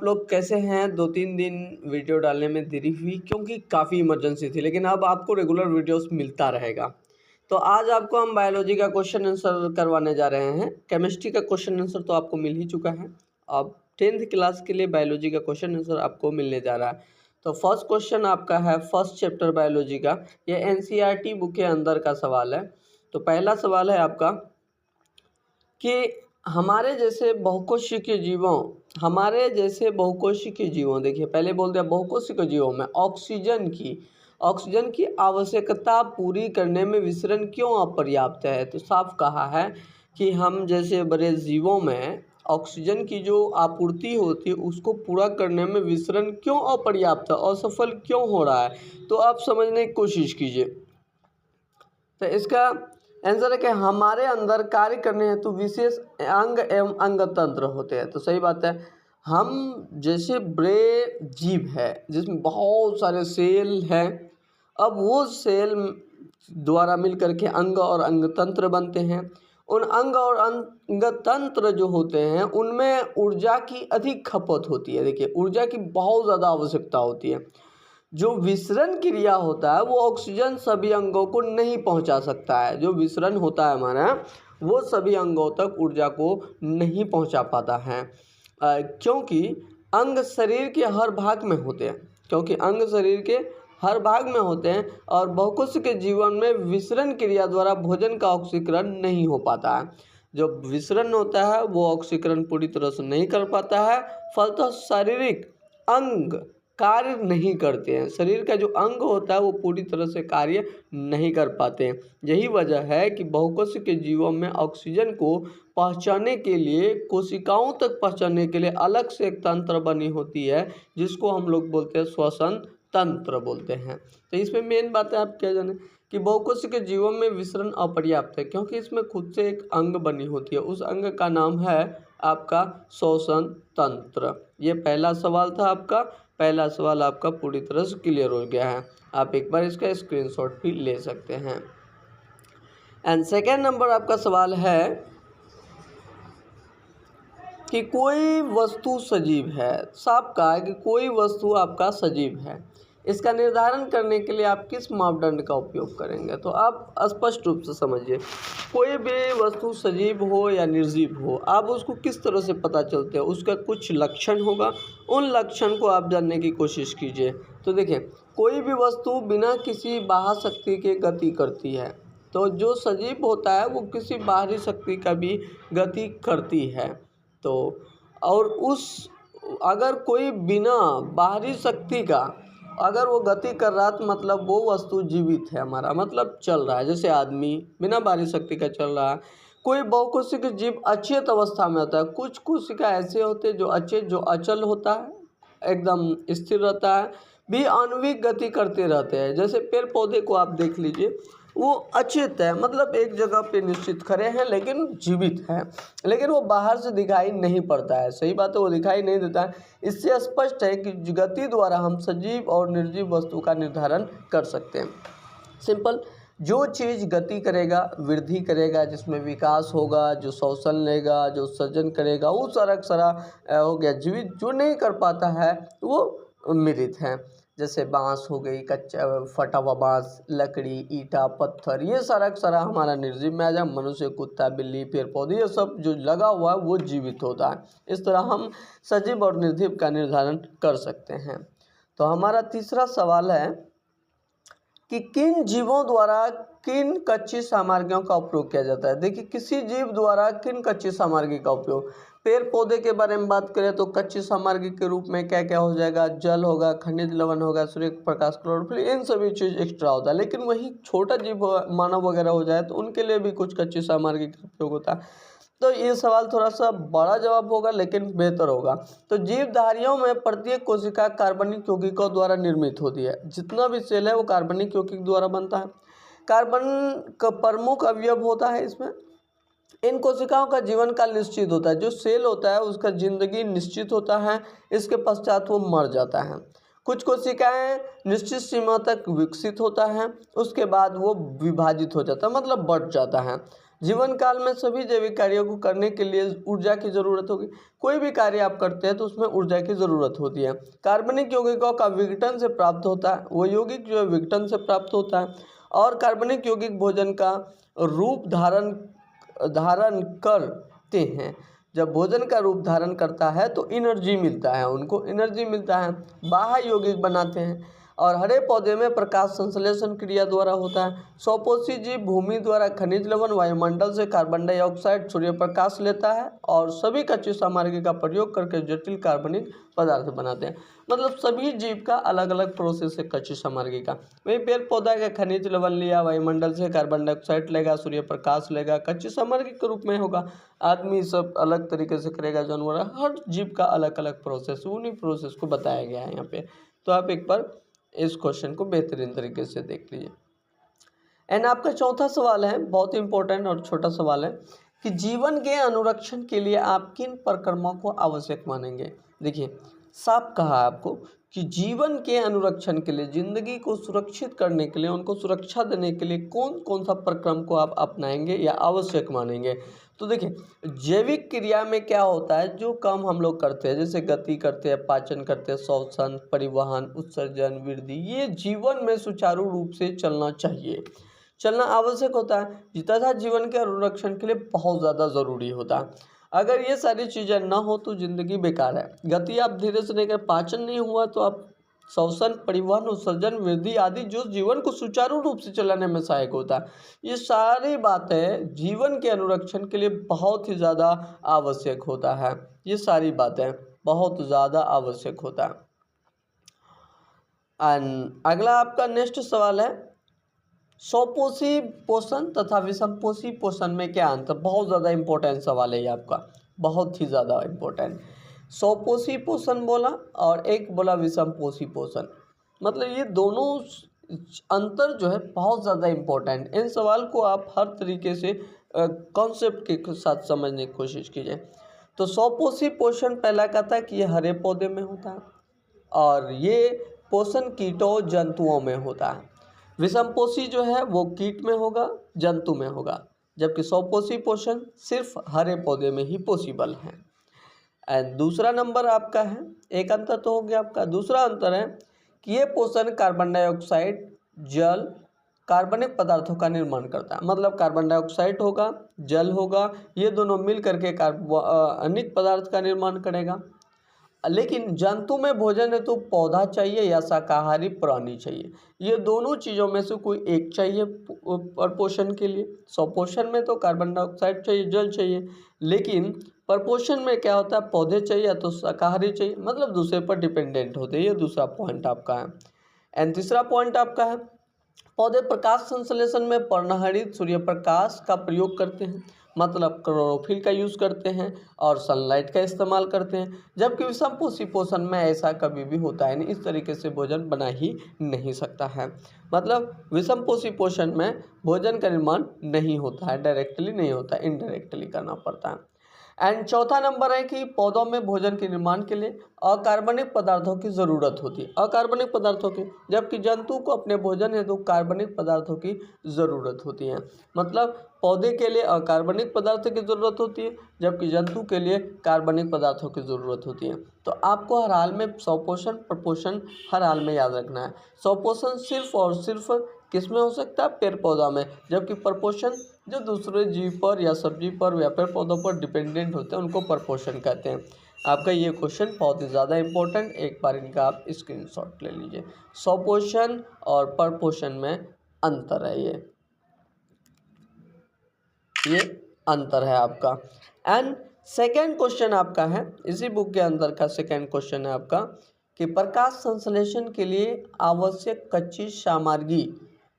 लोग कैसे हैं? 2-3 दिन वीडियो डालने में देरी हुई क्योंकि काफ़ी इमरजेंसी थी, लेकिन अब आपको रेगुलर वीडियोस मिलता रहेगा। तो आज आपको हम बायोलॉजी का क्वेश्चन आंसर करवाने जा रहे हैं। केमिस्ट्री का क्वेश्चन आंसर तो आपको मिल ही चुका है। अब 10th क्लास के लिए बायोलॉजी का क्वेश्चन आंसर आपको मिलने जा रहा है। तो फर्स्ट क्वेश्चन आपका है फर्स्ट चैप्टर बायोलॉजी का। ये एनसीईआरटी बुक के अंदर का सवाल है। तो पहला सवाल है आपका कि हमारे जैसे बहुकोशिकीय जीवों देखिए पहले बोल दिया बहुकोशिकीय जीवों में ऑक्सीजन की आवश्यकता पूरी करने में विसरण क्यों अपर्याप्त है। तो साफ कहा है कि हम जैसे बड़े जीवों में ऑक्सीजन की जो आपूर्ति होती है उसको पूरा करने में विसरण क्यों अपर्याप्त है, असफल क्यों हो रहा है। तो आप समझने की कोशिश कीजिए। तो इसका आंसर है कि हमारे अंदर कार्य करने हेतु विशेष अंग एवं अंग तंत्र होते हैं। तो सही बात है, हम जैसे बड़े जीव है जिसमें बहुत सारे सेल हैं, अब वो सेल द्वारा मिलकर के अंग और अंग तंत्र बनते हैं। उन अंग और अंग तंत्र जो होते हैं उनमें ऊर्जा की अधिक खपत होती है। देखिए ऊर्जा की बहुत ज़्यादा आवश्यकता होती है। जो विसरण क्रिया होता है वो ऑक्सीजन सभी अंगों को नहीं पहुंचा सकता है। जो विसरण होता है हमारा वो सभी अंगों तक ऊर्जा को नहीं पहुंचा पाता है, क्योंकि अंग शरीर के हर भाग में होते हैं और बहुकोशिकीय जीवन में विसरण क्रिया द्वारा भोजन का ऑक्सीकरण नहीं हो पाता है। जो विसरण होता है वो ऑक्सीकरण पूरी तरह से नहीं कर पाता है, फलतः शारीरिक अंग कार्य नहीं करते हैं। शरीर का जो अंग होता है वो पूरी तरह से कार्य नहीं कर पाते हैं। यही वजह है कि बहुकोशिकीय जीवों में ऑक्सीजन को पहुंचाने के लिए, कोशिकाओं तक पहुंचाने के लिए अलग से एक तंत्र बनी होती है जिसको हम लोग बोलते हैं श्वसन तंत्र बोलते हैं। तो इसमें मेन बात है आप क्या जाने कि बहुकोशिकीय जीवों में विसरण अपर्याप्त है क्योंकि इसमें खुद से एक अंग बनी होती है। उस अंग का नाम है आपका श्वसन तंत्र। ये पहला सवाल था आपका। पहला सवाल आपका पूरी तरह से क्लियर हो गया है। आप एक बार इसका स्क्रीनशॉट भी ले सकते हैं। एंड सेकेंड नंबर आपका सवाल है कि कोई वस्तु सजीव है। साफ कहा है कि कोई वस्तु आपका सजीव है, इसका निर्धारण करने के लिए आप किस मापदंड का उपयोग करेंगे। तो आप स्पष्ट रूप से समझिए, कोई भी वस्तु सजीव हो या निर्जीव हो आप उसको किस तरह से पता चलते हैं, उसका कुछ लक्षण होगा, उन लक्षण को आप जानने की कोशिश कीजिए। तो देखिए कोई भी वस्तु बिना किसी बाह्य शक्ति के गति करती है। तो जो सजीव होता है वो किसी बाहरी शक्ति का भी गति करती है। तो और अगर कोई बिना बाहरी शक्ति का अगर वो गति कर रहा तो मतलब वो वस्तु जीवित है, हमारा मतलब चल रहा है। जैसे आदमी बिना बाहरी शक्ति का चल रहा है। कोई बहुकोशिकीय जीव अचेत अवस्था में होता है। कुछ कोशिका ऐसे होते हैं जो अचल होता है, एकदम स्थिर रहता है, भी आणविक गति करते रहते हैं। जैसे पेड़ पौधे को आप देख लीजिए, वो अचेत है, मतलब एक जगह पे निश्चित खड़े हैं लेकिन जीवित हैं, लेकिन वो बाहर से दिखाई नहीं पड़ता है। सही बात है, वो दिखाई नहीं देता है। इससे स्पष्ट है कि गति द्वारा हम सजीव और निर्जीव वस्तु का निर्धारण कर सकते हैं। सिंपल, जो चीज़ गति करेगा, वृद्धि करेगा, जिसमें विकास होगा, जो श्वसन लेगा, जो सृजन करेगा, वो सारा हो गया जीवित। जो नहीं कर पाता है वो मृत है। जैसे बांस हो गई, कच्चा फटा हुआ बांस, लकड़ी, ईंटा, पत्थर, ये सारा हमारा निर्जीव में आ जाए। मनुष्य, कुत्ता, बिल्ली, पेड़ पौधे, ये सब जो लगा हुआ है वो जीवित होता है। इस तरह हम सजीव और निर्जीव का निर्धारण कर सकते हैं। तो हमारा तीसरा सवाल है कि किन जीवों द्वारा किन कच्ची सामग्रियों का उपयोग किया जाता है। देखिए किसी जीव द्वारा किन कच्ची सामग्री का उपयोग, पेड़ पौधे के बारे में बात करें तो कच्ची सामग्री के रूप में क्या क्या हो जाएगा, जल होगा, खनिज लवण होगा, सूर्य प्रकाश, क्लोरोफिल, इन सभी चीज़ एक्स्ट्रा होता है। लेकिन वही छोटा जीव मानव वगैरह हो जाए तो उनके लिए भी कुछ कच्ची सामग्री का उपयोग होता है। तो ये सवाल थोड़ा सा बड़ा जवाब होगा लेकिन बेहतर होगा। तो जीवधारियों में प्रत्येक कोशिका कार्बनिक यौगिकों द्वारा निर्मित होती है। जितना भी सेल है वो कार्बनिक यौगिक द्वारा बनता है। कार्बन का प्रमुख अवयव होता है इसमें। इन कोशिकाओं का जीवन काल निश्चित होता है। जो सेल होता है उसका जिंदगी निश्चित होता है, इसके पश्चात वो मर जाता है। कुछ कोशिकाएं निश्चित सीमा तक विकसित होता है, उसके बाद वो विभाजित हो जाता है, मतलब बढ़ जाता है। जीवन काल में सभी जैविक कार्यों को करने के लिए ऊर्जा की जरूरत होगी। कोई भी कार्य आप करते हैं तो उसमें ऊर्जा की जरूरत होती है। कार्बनिक यौगिकों का विघटन से प्राप्त होता है, वो यौगिक जो है विघटन से प्राप्त होता है। और कार्बनिक यौगिक भोजन का रूप धारण करते हैं। जब भोजन का रूप धारण करता है तो एनर्जी मिलता है, उनको एनर्जी मिलता है, बाह्य यौगिक बनाते हैं। और हरे पौधे में प्रकाश संश्लेषण क्रिया द्वारा होता है। स्वपोषी जीव भूमि द्वारा खनिज लवण, वायुमंडल से कार्बन डाइऑक्साइड, सूर्य प्रकाश लेता है और सभी कच्ची सामग्री का प्रयोग करके जटिल कार्बनिक पदार्थ बनाते हैं। मतलब सभी जीव का अलग अलग प्रोसेस है कच्ची सामग्री का। वही पेड़ पौधा का खनिज लवण लिया, वायुमंडल से कार्बन डाइऑक्साइड लेगा, सूर्य प्रकाश लेगा, कच्ची सामग्री के रूप में होगा। आदमी सब अलग तरीके से करेगा, जानवर, हर जीव का अलग अलग प्रोसेस, उन्हीं प्रोसेस को बताया गया है यहाँ पे। तो आप एक बार इस क्वेश्चन को बेहतरीन तरीके से देख लीजिए। एंड आपका चौथा सवाल है, बहुत इंपॉर्टेंट और छोटा सवाल है कि जीवन के अनुरक्षण के लिए आप किन प्रक्रमों को आवश्यक मानेंगे। देखिए साफ कहा आपको कि जीवन के अनुरक्षण के लिए, जिंदगी को सुरक्षित करने के लिए, उनको सुरक्षा देने के लिए कौन कौन सा प्रक्रम को आप अपनाएंगे या आवश्यक मानेंगे। तो देखिए जैविक क्रिया में क्या होता है, जो काम हम लोग करते हैं जैसे गति करते हैं, पाचन करते हैं, श्वसन, परिवहन, उत्सर्जन, वृद्धि, ये जीवन में सुचारू रूप से चलना चाहिए, चलना आवश्यक होता है तथा जीवन के अनुरक्षण के लिए बहुत ज़्यादा ज़रूरी होता है। अगर ये सारी चीज़ें ना हो तो ज़िंदगी बेकार है। गति आप धीरे से नहीं कर, पाचन नहीं हुआ तो आप श्वसन, परिवहन, उत्सर्जन, वृद्धि आदि जो जीवन को सुचारू रूप से चलाने में सहायक होता है, ये सारी बातें जीवन के अनुरक्षण के लिए बहुत ही ज़्यादा आवश्यक होता है। ये सारी बातें बहुत ज़्यादा आवश्यक होता है। एंड अगला आपका नेक्स्ट सवाल है, स्वपोषी पोषण तथा विषमपोषी पोषण में क्या अंतर। बहुत ज़्यादा इंपॉर्टेंट सवाल है ये आपका, बहुत ही ज़्यादा इंपॉर्टेंट। स्वपोषी पोषण बोला और एक बोला विषमपोषी पोषण, मतलब ये दोनों अंतर जो है बहुत ज़्यादा इंपॉर्टेंट। इन सवाल को आप हर तरीके से कॉन्सेप्ट के साथ समझने की कोशिश कीजिए। तो स्वपोषी पोषण पहला कहता है कि ये हरे पौधे में होता है और ये पोषण कीटों जंतुओं में होता है। विषमपोषी जो है वो कीट में होगा, जंतु में होगा, जबकि स्वपोषी पोषण सिर्फ हरे पौधे में ही पॉसिबल है। एंड दूसरा नंबर आपका है, एक अंतर तो हो गया आपका। दूसरा अंतर है कि ये पोषण कार्बन डाइऑक्साइड, जल, कार्बनिक पदार्थों का निर्माण करता है। मतलब कार्बन डाइऑक्साइड होगा, जल होगा, ये दोनों मिल करके कार्बनिक पदार्थ का निर्माण करेगा। लेकिन जंतु में भोजन है तो पौधा चाहिए या शाकाहारी प्राणी चाहिए, ये दोनों चीज़ों में से कोई एक चाहिए पोषण के लिए। स्वपोषण में तो कार्बन डाइऑक्साइड चाहिए, जल चाहिए, लेकिन परपोषण में क्या होता है, पौधे चाहिए या तो शाकाहारी चाहिए, मतलब दूसरे पर डिपेंडेंट होते हैं। ये दूसरा पॉइंट आपका है। एंड तीसरा पॉइंट आपका है, पौधे प्रकाश संश्लेषण में पर्णहरित सूर्य प्रकाश का प्रयोग करते हैं, मतलब क्लोरोफिल का यूज़ करते हैं और सनलाइट का इस्तेमाल करते हैं, जबकि विषमपोषी पोषण में ऐसा कभी भी होता है नहीं। इस तरीके से भोजन बना ही नहीं सकता है। मतलब विषमपोषी पोषण में भोजन का निर्माण नहीं होता है, डायरेक्टली नहीं होता है, इनडायरेक्टली करना पड़ता है। एंड चौथा नंबर है कि पौधों में भोजन के निर्माण के लिए अकार्बनिक पदार्थों की ज़रूरत होती है, अकार्बनिक पदार्थों की, जबकि जंतु को अपने भोजन हेतु कार्बनिक पदार्थों की ज़रूरत होती है। मतलब पौधे के लिए अकार्बनिक पदार्थ की ज़रूरत होती है, जबकि जंतु के लिए कार्बनिक पदार्थों की ज़रूरत होती है। तो आपको हर हाल में स्वपोषण प्रपोषण हर हाल में याद रखना है। स्वपोषण सिर्फ और सिर्फ किस में हो सकता है, पेड़ पौधा में, जबकि प्रपोषण जो दूसरे जीव पर या सब्जी पर या पेड़ पौधों पर डिपेंडेंट होते हैं उनको प्रपोषण कहते हैं। आपका ये क्वेश्चन बहुत ही ज़्यादा इंपॉर्टेंट, एक बार इनका आप स्क्रीनशॉट ले लीजिए। स्वपोषण और प्रपोषण में अंतर है, ये अंतर है आपका। एंड सेकेंड क्वेश्चन आपका है, इसी बुक के अंदर का सेकेंड क्वेश्चन है आपका कि प्रकाश संश्लेषण के लिए आवश्यक कच्ची सामग्री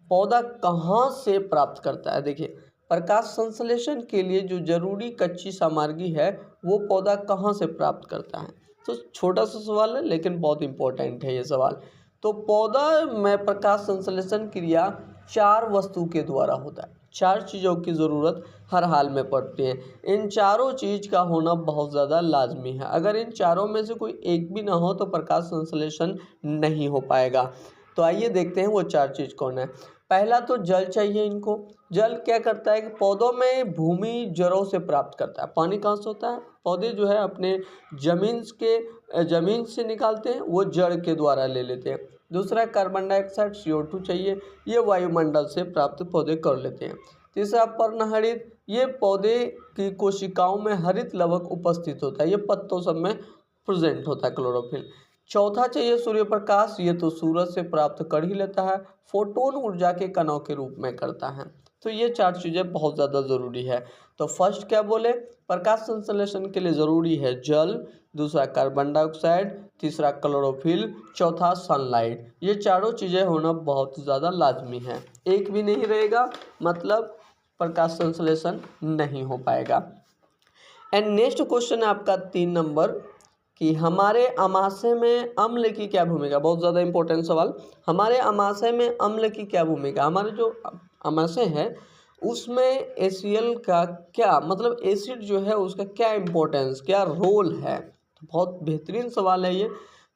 पौधा कहाँ से प्राप्त करता है। देखिए प्रकाश संश्लेषण के लिए जो जरूरी कच्ची सामग्री है वो पौधा कहाँ से प्राप्त करता है। तो छोटा सा सवाल है लेकिन बहुत इंपॉर्टेंट है ये सवाल। तो पौधा में प्रकाश संश्लेषण क्रिया 4 वस्तु के द्वारा होता है। 4 चीज़ों की ज़रूरत हर हाल में पड़ती है। इन चारों चीज़ का होना बहुत ज़्यादा लाजमी है। अगर इन चारों में से कोई एक भी ना हो तो प्रकाश संश्लेषण नहीं हो पाएगा। तो आइए देखते हैं वो 4 चीज़ कौन है। पहला तो जल चाहिए इनको। जल क्या करता है कि पौधों में भूमि जड़ों से प्राप्त करता है। पानी कहाँ से होता है? पौधे जो है अपने ज़मीन से निकालते हैं, वो जड़ के द्वारा ले लेते हैं। दूसरा कार्बन डाइऑक्साइड CO2 चाहिए, ये वायुमंडल से प्राप्त पौधे कर लेते हैं। तीसरा पर्णहरित, ये पौधे की कोशिकाओं में हरित लवक उपस्थित होता है, ये पत्तों सब में प्रेजेंट होता है क्लोरोफिल। चौथा चाहिए सूर्य प्रकाश, ये तो सूरज से प्राप्त कर ही लेता है, फोटोन ऊर्जा के कणों के रूप में करता है। तो ये 4 चीज़ें बहुत ज़्यादा ज़रूरी है। तो फर्स्ट क्या बोले? प्रकाश संश्लेषण के लिए ज़रूरी है जल, दूसरा कार्बन डाइऑक्साइड, तीसरा क्लोरोफिल, चौथा सनलाइट। ये चारों चीज़ें होना बहुत ज़्यादा लाजमी है। एक भी नहीं रहेगा मतलब प्रकाश संश्लेषण नहीं हो पाएगा। एंड नेक्स्ट क्वेश्चन है आपका 3 नंबर कि हमारे आमाशय में अम्ल की क्या भूमिका। बहुत ज़्यादा इंपॉर्टेंट सवाल। हमारे आमाशय में अम्ल की क्या भूमिका? हमारे जो आमाशय है उसमें HCl का क्या मतलब एसिड जो है उसका क्या इम्पोर्टेंस, क्या रोल है? तो बहुत बेहतरीन सवाल है ये।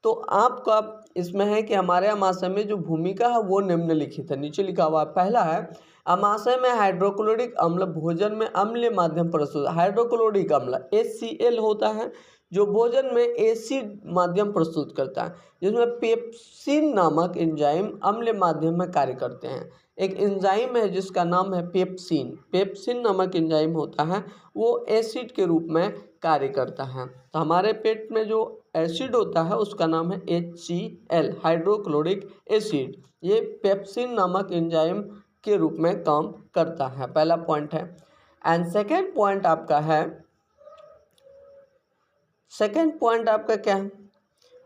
तो आपका इसमें है कि हमारे आमाशय में जो भूमिका है वो निम्नलिखित है, नीचे लिखा हुआ है। पहला है आमाशय में हाइड्रोक्लोरिक अम्ल भोजन में अम्लीय माध्यम प्रस्तुत। हाइड्रोक्लोरिक अम्ल HCl होता है जो भोजन में एसिड माध्यम प्रस्तुत करता है, जिसमें पेप्सिन नामक एंजाइम अम्लीय माध्यम में कार्य करते हैं। एक एंजाइम है जिसका नाम है पेप्सिन नामक एंजाइम होता है, वो एसिड के रूप में कार्य करता है। तो हमारे पेट में जो एसिड होता है उसका नाम है HCl, हाइड्रोक्लोरिक एसिड। ये पेप्सिन नामक एंजाइम के रूप में काम करता है, पहला पॉइंट है। एंड सेकेंड पॉइंट आपका क्या है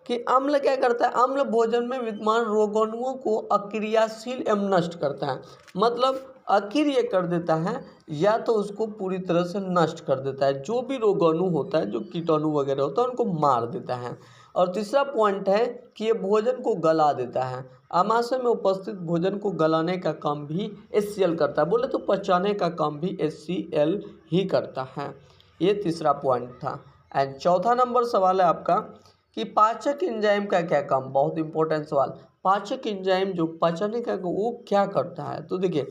कि अम्ल क्या करता है? अम्ल भोजन में विद्यमान रोगाणुओं को अक्रियाशील एवं नष्ट करता है। मतलब अक्रिय कर देता है या तो उसको पूरी तरह से नष्ट कर देता है। जो भी रोगाणु होता है, जो कीटाणु वगैरह होता है, उनको मार देता है। और तीसरा पॉइंट है कि ये भोजन को गला देता है। आमाशय में उपस्थित भोजन को गलाने का काम भी HCl करता है। बोले तो पचाने का काम भी HCl ही करता है। ये तीसरा पॉइंट था। एंड चौथा नंबर सवाल है आपका कि पाचक एंजाइम का क्या काम। बहुत इंपॉर्टेंट सवाल। पाचक एंजाइम जो पचने का वो क्या करता है? तो देखिए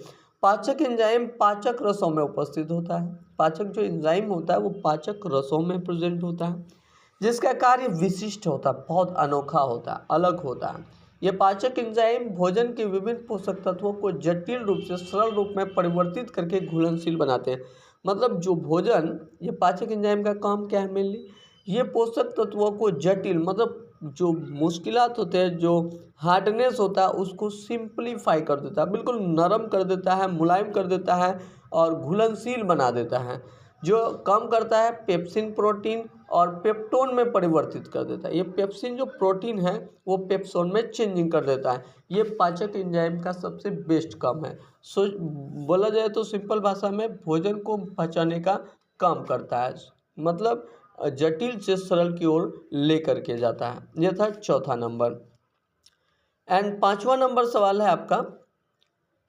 पाचक एंजाइम पाचक रसों में उपस्थित होता है। पाचक जो एंजाइम होता है वो पाचक रसों में प्रेजेंट होता है, जिसका कार्य विशिष्ट होता है, बहुत अनोखा होता है, अलग होता है। ये पाचक एंजाइम भोजन के विभिन्न पोषक तत्वों को जटिल रूप से सरल रूप में परिवर्तित करके घुलनशील बनाते हैं। मतलब जो भोजन, ये पाचक एंजाइम का काम क्या है मेनली, ये पोषक तत्वों को जटिल मतलब जो मुश्किलात होते हैं, जो हार्डनेस होता है, उसको सिंप्लीफाई कर देता है, बिल्कुल नरम कर देता है, मुलायम कर देता है और घुलनशील बना देता है। जो कम करता है पेप्सिन प्रोटीन और पेप्टोन में परिवर्तित कर देता है। ये पेप्सिन जो प्रोटीन है वो पेप्सोन में चेंजिंग कर देता है। ये पाचक एंजाइम का सबसे बेस्ट काम है। सो बोला जाए तो सिंपल भाषा में भोजन को पचाने का काम करता है, मतलब जटिल से सरल की ओर लेकर के जाता है। यह था चौथा नंबर। एंड पांचवा नंबर सवाल है आपका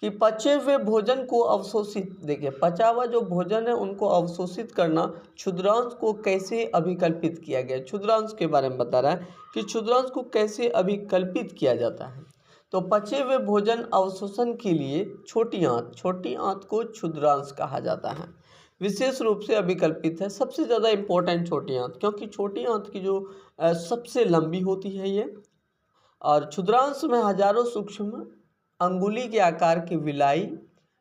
कि पचे हुए भोजन को अवशोषित, देखिए पचा हुआ जो भोजन है उनको अवशोषित करना क्षुद्रांश को कैसे अभिकल्पित किया गया। क्षुद्रांश के बारे में बता रहा है कि क्षुद्रांश को कैसे अभिकल्पित किया जाता है। तो पचे हुए भोजन अवशोषण के लिए छोटी आंत को क्षुद्रांश कहा जाता है, विशेष रूप से अभिकल्पित है। सबसे ज़्यादा इम्पोर्टेंट छोटी आंत, क्योंकि छोटी आंत की जो सबसे लंबी होती है ये, और क्षुद्रांश में हजारों सूक्ष्म अंगुली के आकार के विलाई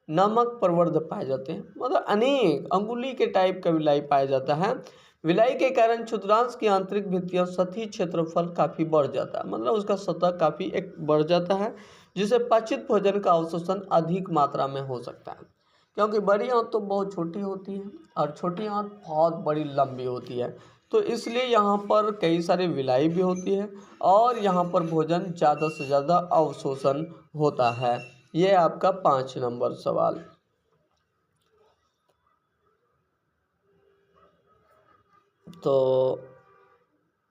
नामक प्रवर्ध पाए जाते हैं। मतलब अनेक अंगुली के टाइप का विलाई पाया जाता है। विलाई के कारण क्षुद्रांश की आंतरिक भित्तियां सतही क्षेत्रफल काफ़ी बढ़ जाता है, मतलब उसका सतह काफ़ी एक बढ़ जाता है, जिससे पाचित भोजन का अवशोषण अधिक मात्रा में हो सकता है। क्योंकि बड़ी आंत तो बहुत छोटी होती है और छोटी आंत बहुत बड़ी लंबी होती है, तो इसलिए यहाँ पर कई सारे विलाई भी होती है और यहाँ पर भोजन ज़्यादा से ज़्यादा अवशोषण होता है। ये आपका 5 नंबर सवाल। तो